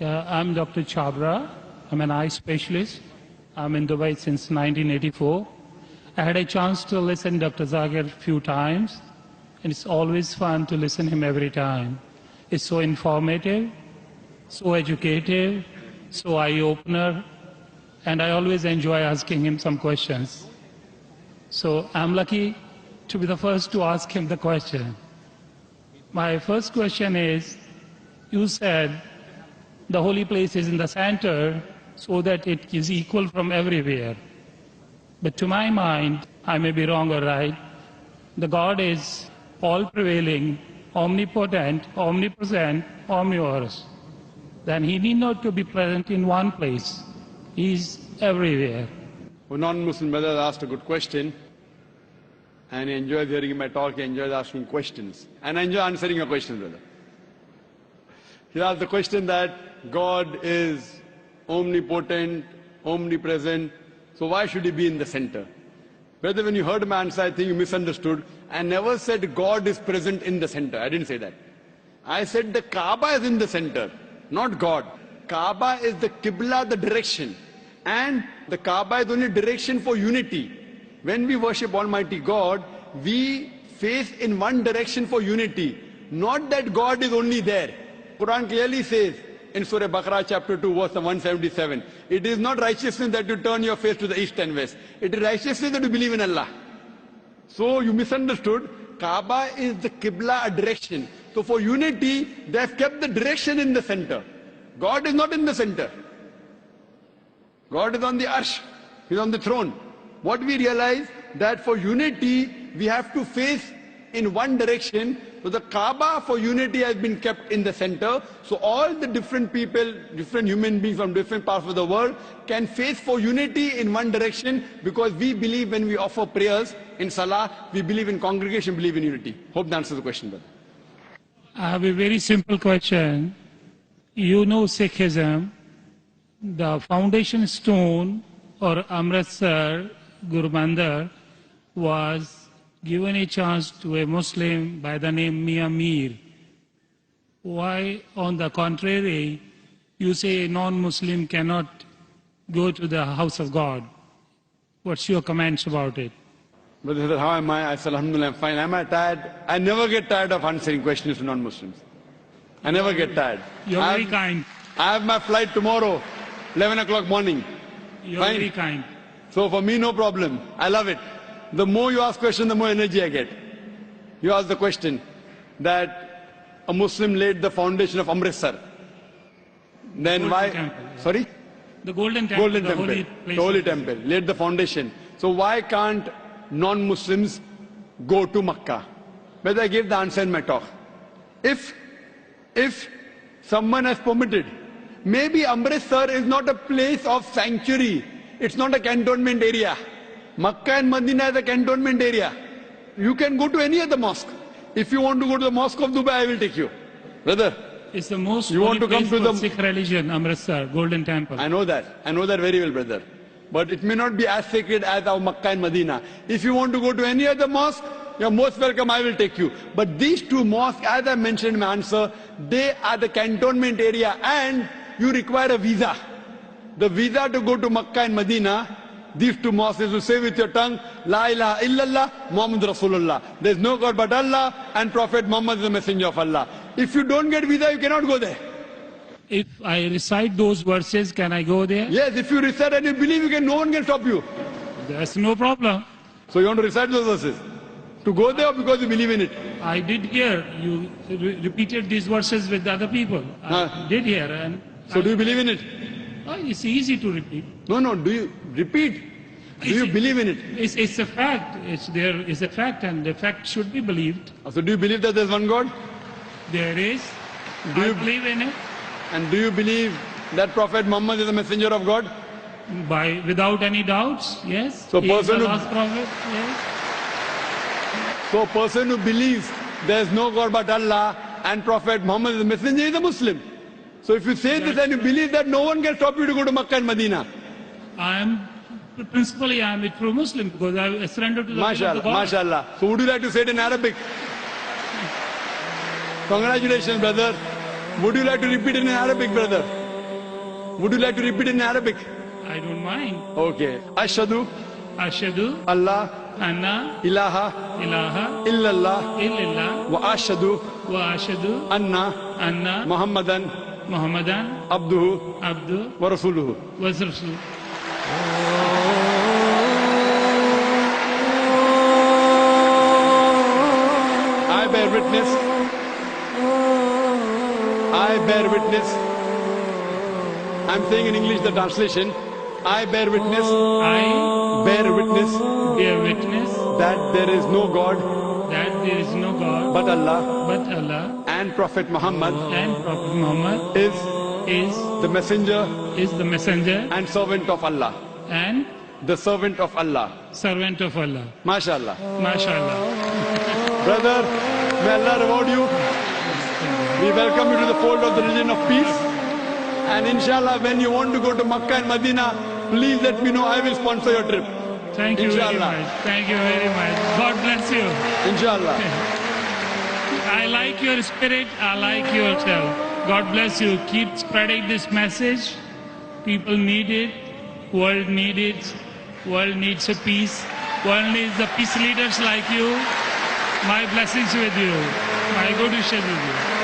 I'm Dr. Chabra. I'm an eye specialist. I'm in Dubai since 1984. I had a chance to listen to Dr. Zakir a few times, and it's always fun to listen to him every time. It's so informative, so educative, so eye-opener, and I always enjoy asking him some questions. So I'm lucky to be the first to ask him the question. My first question is, you said the holy place is in the center so that it is equal from everywhere. But to my mind, I may be wrong or right, the God is all-prevailing, omnipotent, omnipresent, omnivorous. Then he need not to be present in one place. He is everywhere. A non-Muslim brother asked a good question, and he enjoys hearing my talk, he enjoys asking questions. And I enjoy answering your questions, brother. He asked the question that God is omnipotent, omnipresent, so why should he be in the center? Brother, when you heard my answer, I think you misunderstood. I never said God is present in the center. I didn't say that. I said the Kaaba is in the center, not God. Kaaba is the Qibla, the direction. And the Kaaba is only direction for unity. When we worship Almighty God, we face in one direction for unity. Not that God is only there. Quran clearly says in Surah Baqarah chapter 2 verse 177, it is not righteousness that you turn your face to the east and west. It is righteousness that you believe in Allah. So you misunderstood. Kaaba is the Qibla, a direction. So for unity, they have kept the direction in the center. God is not in the center. God is on the arsh. He is on the throne. What we realize that for unity, we have to face in one direction. So the Kaaba for unity has been kept in the center. So all the different people, different human beings from different parts of the world can face for unity in one direction, because we believe when we offer prayers in Salah, we believe in congregation, believe in unity. Hope that answers the question, brother. I have a very simple question. You know Sikhism, the foundation stone or Amritsar Guru Mandir was given a chance to a Muslim by the name Mia Mir. Why, on the contrary, you say a non-Muslim cannot go to the house of God? What's your comments about it? Brother said, how am I? I said, Alhamdulillah, I'm fine. Am I tired? I never get tired of answering questions to non-Muslims. I never get tired. You're very kind. I have my flight tomorrow, 11 o'clock morning. You're very kind. So for me, no problem. I love it. The more you ask questions, the more energy I get. You ask the question that a Muslim laid the foundation of Amritsar. Then why? Temple, yeah. Sorry? The Golden Temple. Golden Temple. Holy place. The Holy Temple. Laid the foundation. So why can't non-Muslims go to Makkah? But I gave the answer in my talk. If someone has permitted, maybe Amritsar is not a place of sanctuary. It's not a cantonment area. Makkah and Medina is a cantonment area. You can go to any other mosque. If you want to go to the mosque of Dubai, I will take you. Brother, it's the most you want to come to the Sikh religion, Amritsar, Golden Temple. I know that. I know that very well, brother. But it may not be as sacred as our Makkah and Medina. If you want to go to any other mosque, you're most welcome, I will take you. But these two mosques, as I mentioned in my answer, they are the cantonment area and you require a visa. The visa to go to Makkah and Medina, these two mosques, is to say with your tongue, La ilaha illallah, Muhammad Rasulullah. There is no God but Allah, and Prophet Muhammad is the messenger of Allah. If you don't get visa, you cannot go there. If I recite those verses, can I go there? Yes, if you recite and you believe, no one can stop you. There's no problem. So you want to recite those verses? To go there or because you believe in it? I did hear you repeated these verses with other people. I did hear. And so do you believe in it? It's easy to repeat. No, do you repeat? Do you believe in it? It's a fact. It's a fact, and the fact should be believed. So do you believe that there's one God? There is. I believe in it. And do you believe that Prophet Muhammad is the messenger of God? Without any doubts, yes. So he is the last prophet, yes. So a person who believes there is no God but Allah and Prophet Muhammad is the messenger is a Muslim. So if you say this and you believe that, no one can stop you to go to Makkah and Medina. Principally I am a true Muslim because I surrendered to the will of the God. MashaAllah. So would you like to say it in Arabic? Congratulations, brother. Would you like to repeat it in Arabic, brother? Would you like to repeat in Arabic? I don't mind. Okay. Ashhadu Ashhadu Allah anna ilaha ilaha illallah illallah wa ashhadu wa ashhadu anna anna Muhammadan Muhammadan abduhu abdu wa rasuluhu. wa rasul. I bear witness. I bear witness. I'm saying in English the translation. I bear witness. I Bear witness bear witness that there is no God that there is no God but Allah but Allah, and Prophet Muhammad and Prophet Muhammad is is the messenger the messenger and servant of Allah. and The servant of Allah. servant of Allah. MashaAllah. MashaAllah. Brother, may Allah reward you. We welcome you to the fold of the religion of peace. And inshallah, when you want to go to Makkah and Medina, please let me know. I will sponsor your trip. Thank you very Inshallah. much. Thank you very much. God bless you. Inshallah. I like your spirit. I like yourself. God bless you. Keep spreading this message. People need it. World needs it. World needs a peace. World needs the peace leaders like you. My blessings with you. My good wishes with you.